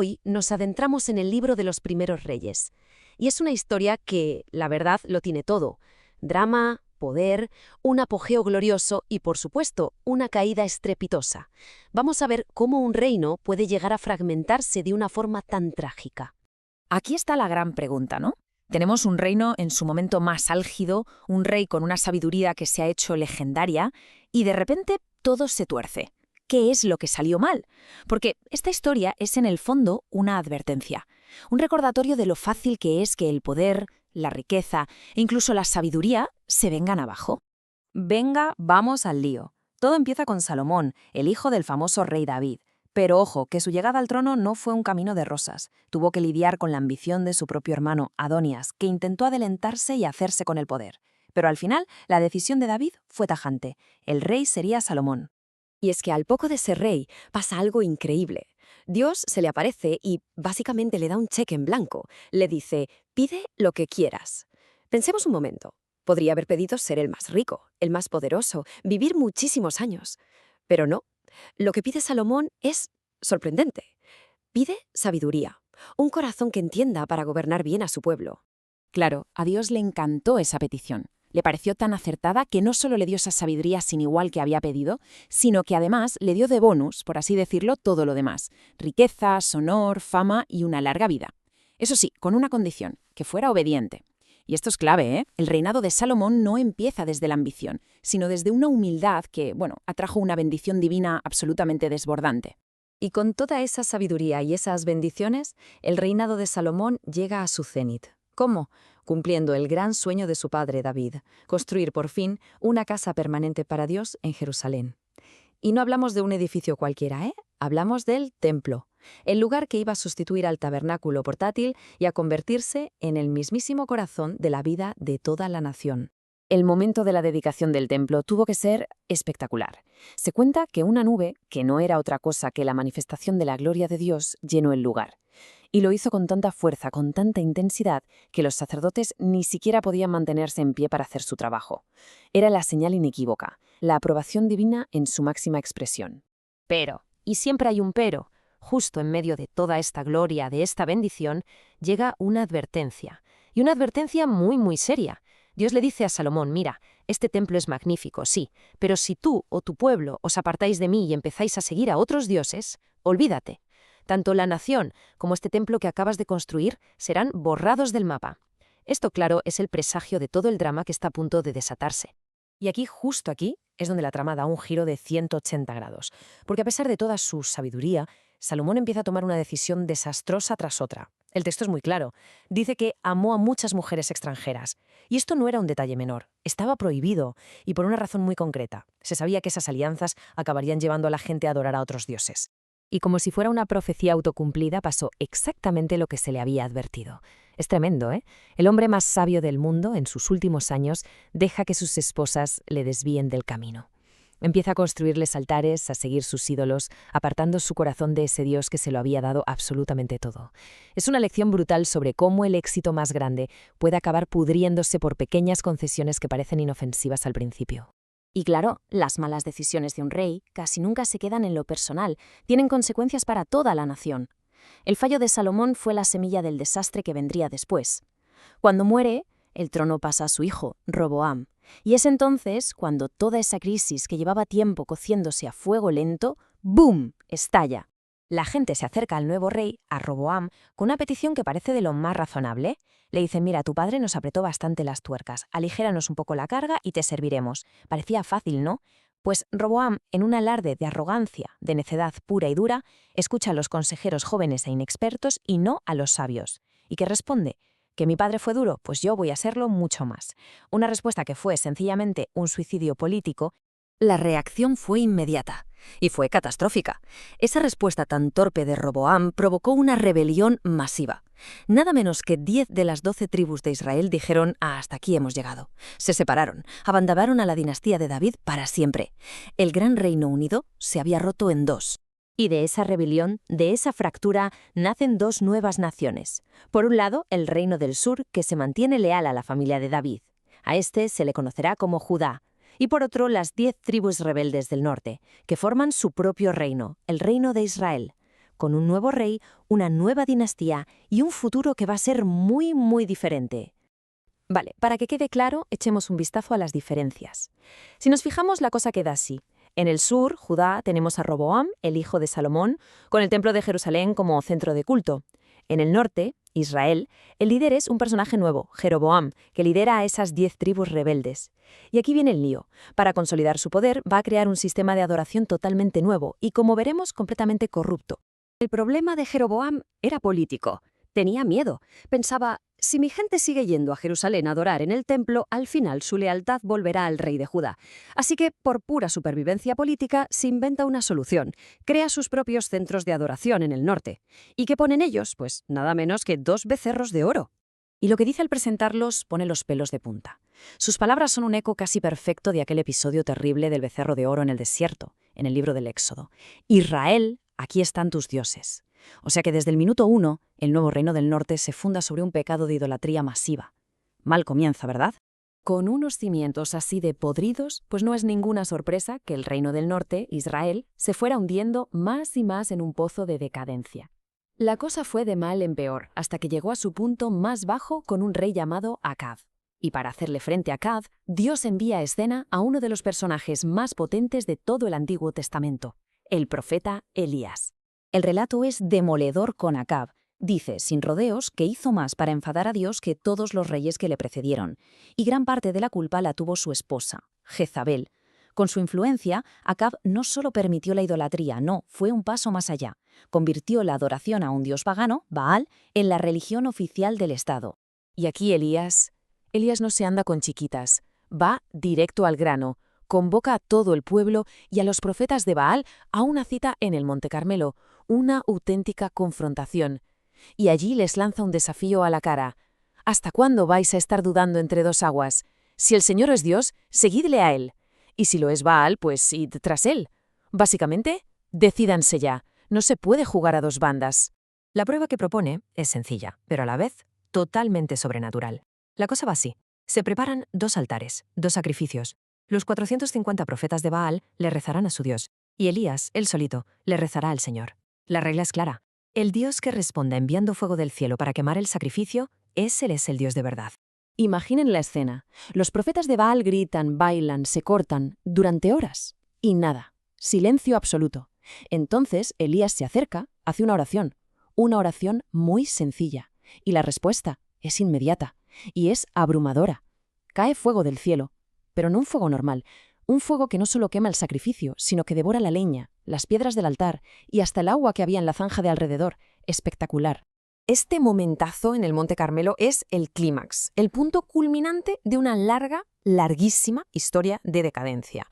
Hoy nos adentramos en el libro de los primeros reyes. Y es una historia que, la verdad, lo tiene todo. Drama, poder, un apogeo glorioso y, por supuesto, una caída estrepitosa. Vamos a ver cómo un reino puede llegar a fragmentarse de una forma tan trágica. Aquí está la gran pregunta, ¿no? Tenemos un reino en su momento más álgido, un rey con una sabiduría que se ha hecho legendaria, y de repente todo se tuerce. ¿Qué es lo que salió mal? Porque esta historia es en el fondo una advertencia, un recordatorio de lo fácil que es que el poder, la riqueza e incluso la sabiduría se vengan abajo. Venga, vamos al lío. Todo empieza con Salomón, el hijo del famoso rey David. Pero ojo, que su llegada al trono no fue un camino de rosas. Tuvo que lidiar con la ambición de su propio hermano, Adonías, que intentó adelantarse y hacerse con el poder. Pero al final, la decisión de David fue tajante. El rey sería Salomón. Y es que al poco de ser rey pasa algo increíble. Dios se le aparece y básicamente le da un cheque en blanco. Le dice, pide lo que quieras. Pensemos un momento. Podría haber pedido ser el más rico, el más poderoso, vivir muchísimos años. Pero no. Lo que pide Salomón es sorprendente. Pide sabiduría, un corazón que entienda para gobernar bien a su pueblo. Claro, a Dios le encantó esa petición. Le pareció tan acertada que no solo le dio esa sabiduría sin igual que había pedido, sino que además le dio de bonus, por así decirlo, todo lo demás: riquezas, honor, fama y una larga vida. Eso sí, con una condición: que fuera obediente. Y esto es clave, ¿eh? El reinado de Salomón no empieza desde la ambición, sino desde una humildad que, atrajo una bendición divina absolutamente desbordante. Y con toda esa sabiduría y esas bendiciones, el reinado de Salomón llega a su cenit. ¿Cómo? Cumpliendo el gran sueño de su padre David, construir por fin una casa permanente para Dios en Jerusalén. Y no hablamos de un edificio cualquiera, ¿eh? Hablamos del templo, el lugar que iba a sustituir al tabernáculo portátil y a convertirse en el mismísimo corazón de la vida de toda la nación. El momento de la dedicación del templo tuvo que ser espectacular. Se cuenta que una nube, que no era otra cosa que la manifestación de la gloria de Dios, llenó el lugar. Y lo hizo con tanta fuerza, con tanta intensidad, que los sacerdotes ni siquiera podían mantenerse en pie para hacer su trabajo. Era la señal inequívoca, la aprobación divina en su máxima expresión. Pero, y siempre hay un pero, justo en medio de toda esta gloria, de esta bendición, llega una advertencia. Y una advertencia muy, muy seria. Dios le dice a Salomón, mira, este templo es magnífico, sí, pero si tú o tu pueblo os apartáis de mí y empezáis a seguir a otros dioses, olvídate. Tanto la nación como este templo que acabas de construir serán borrados del mapa. Esto, claro, es el presagio de todo el drama que está a punto de desatarse. Y aquí, justo aquí, es donde la trama da un giro de 180 grados. Porque a pesar de toda su sabiduría, Salomón empieza a tomar una decisión desastrosa tras otra. El texto es muy claro. Dice que amó a muchas mujeres extranjeras. Y esto no era un detalle menor. Estaba prohibido, y por una razón muy concreta. Se sabía que esas alianzas acabarían llevando a la gente a adorar a otros dioses. Y como si fuera una profecía autocumplida, pasó exactamente lo que se le había advertido. Es tremendo, ¿eh? El hombre más sabio del mundo, en sus últimos años, deja que sus esposas le desvíen del camino. Empieza a construirles altares, a seguir sus ídolos, apartando su corazón de ese Dios que se lo había dado absolutamente todo. Es una lección brutal sobre cómo el éxito más grande puede acabar pudriéndose por pequeñas concesiones que parecen inofensivas al principio. Y claro, las malas decisiones de un rey casi nunca se quedan en lo personal, tienen consecuencias para toda la nación. El fallo de Salomón fue la semilla del desastre que vendría después. Cuando muere, el trono pasa a su hijo, Roboam, y es entonces cuando toda esa crisis que llevaba tiempo cociéndose a fuego lento, ¡boom!, estalla. La gente se acerca al nuevo rey, a Roboam, con una petición que parece de lo más razonable. Le dicen, mira, tu padre nos apretó bastante las tuercas, aligéranos un poco la carga y te serviremos. Parecía fácil, ¿no? Pues Roboam, en un alarde de arrogancia, de necedad pura y dura, escucha a los consejeros jóvenes e inexpertos y no a los sabios. ¿Y qué responde? ¿Que mi padre fue duro? Pues yo voy a serlo mucho más. Una respuesta que fue sencillamente un suicidio político. La reacción fue inmediata y fue catastrófica. Esa respuesta tan torpe de Roboam provocó una rebelión masiva. Nada menos que 10 de las 12 tribus de Israel dijeron hasta aquí hemos llegado. Se separaron, abandonaron a la dinastía de David para siempre. El gran Reino Unido se había roto en dos. Y de esa rebelión, de esa fractura, nacen dos nuevas naciones. Por un lado, el Reino del Sur, que se mantiene leal a la familia de David. A este se le conocerá como Judá. Y por otro, las 10 tribus rebeldes del norte, que forman su propio reino, el Reino de Israel. con un nuevo rey, una nueva dinastía y un futuro que va a ser muy, muy diferente. Vale, para que quede claro, echemos un vistazo a las diferencias. Si nos fijamos, la cosa queda así. En el sur, Judá, tenemos a Roboam, el hijo de Salomón, con el templo de Jerusalén como centro de culto. En el norte, Israel, el líder es un personaje nuevo, Jeroboam, que lidera a esas 10 tribus rebeldes. Y aquí viene el lío. Para consolidar su poder, va a crear un sistema de adoración totalmente nuevo y, como veremos, completamente corrupto. El problema de Jeroboam era político. Tenía miedo. Pensaba, si mi gente sigue yendo a Jerusalén a adorar en el templo, al final su lealtad volverá al rey de Judá. Así que, por pura supervivencia política, se inventa una solución. Crea sus propios centros de adoración en el norte. ¿Y qué ponen ellos? Pues nada menos que 2 becerros de oro. Y lo que dice al presentarlos pone los pelos de punta. Sus palabras son un eco casi perfecto de aquel episodio terrible del becerro de oro en el desierto, en el libro del Éxodo. Israel, aquí están tus dioses. O sea que desde el minuto 1, el nuevo reino del norte se funda sobre un pecado de idolatría masiva. Mal comienza, ¿verdad? Con unos cimientos así de podridos, pues no es ninguna sorpresa que el reino del norte, Israel, se fuera hundiendo más y más en un pozo de decadencia. La cosa fue de mal en peor, hasta que llegó a su punto más bajo con un rey llamado Acab. Y para hacerle frente a Acab, Dios envía a escena a uno de los personajes más potentes de todo el Antiguo Testamento, el profeta Elías. El relato es demoledor con Acab. Dice, sin rodeos, que hizo más para enfadar a Dios que todos los reyes que le precedieron. Y gran parte de la culpa la tuvo su esposa, Jezabel. Con su influencia, Acab no solo permitió la idolatría, no, fue un paso más allá. Convirtió la adoración a un dios pagano, Baal, en la religión oficial del Estado. Y aquí Elías no se anda con chiquitas. Va directo al grano. Convoca a todo el pueblo y a los profetas de Baal a una cita en el Monte Carmelo, una auténtica confrontación. Y allí les lanza un desafío a la cara. ¿Hasta cuándo vais a estar dudando entre 2 aguas? Si el Señor es Dios, seguidle a Él. Y si lo es Baal, pues id tras Él. Básicamente, decídanse ya. No se puede jugar a 2 bandas. La prueba que propone es sencilla, pero a la vez totalmente sobrenatural. La cosa va así. Se preparan 2 altares, 2 sacrificios. Los 450 profetas de Baal le rezarán a su Dios, y Elías, él solito, le rezará al Señor. La regla es clara. El Dios que responda enviando fuego del cielo para quemar el sacrificio, ese es el Dios de verdad. Imaginen la escena. Los profetas de Baal gritan, bailan, se cortan, durante horas. Y nada. Silencio absoluto. Entonces Elías se acerca, hace una oración muy sencilla. Y la respuesta es inmediata. Y es abrumadora. Cae fuego del cielo. Pero no un fuego normal. Un fuego que no solo quema el sacrificio, sino que devora la leña, las piedras del altar y hasta el agua que había en la zanja de alrededor. Espectacular. Este momentazo en el Monte Carmelo es el clímax, el punto culminante de una larguísima historia de decadencia.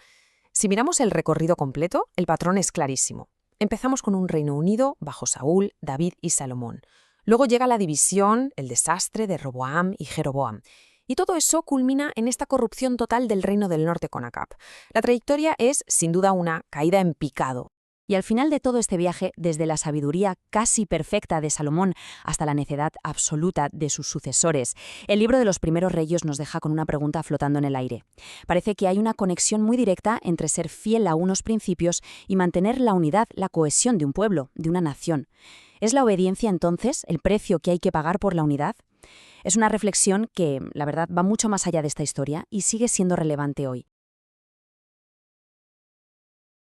Si miramos el recorrido completo, el patrón es clarísimo. Empezamos con un reino unido bajo Saúl, David y Salomón. Luego llega la división, el desastre de Roboam y Jeroboam. Y todo eso culmina en esta corrupción total del reino del norte con Acab. La trayectoria es, sin duda, una caída en picado. Y al final de todo este viaje, desde la sabiduría casi perfecta de Salomón hasta la necedad absoluta de sus sucesores, el libro de los primeros reyes nos deja con una pregunta flotando en el aire. Parece que hay una conexión muy directa entre ser fiel a unos principios y mantener la unidad, la cohesión de un pueblo, de una nación. ¿Es la obediencia, entonces, el precio que hay que pagar por la unidad? Es una reflexión que, la verdad, va mucho más allá de esta historia y sigue siendo relevante hoy.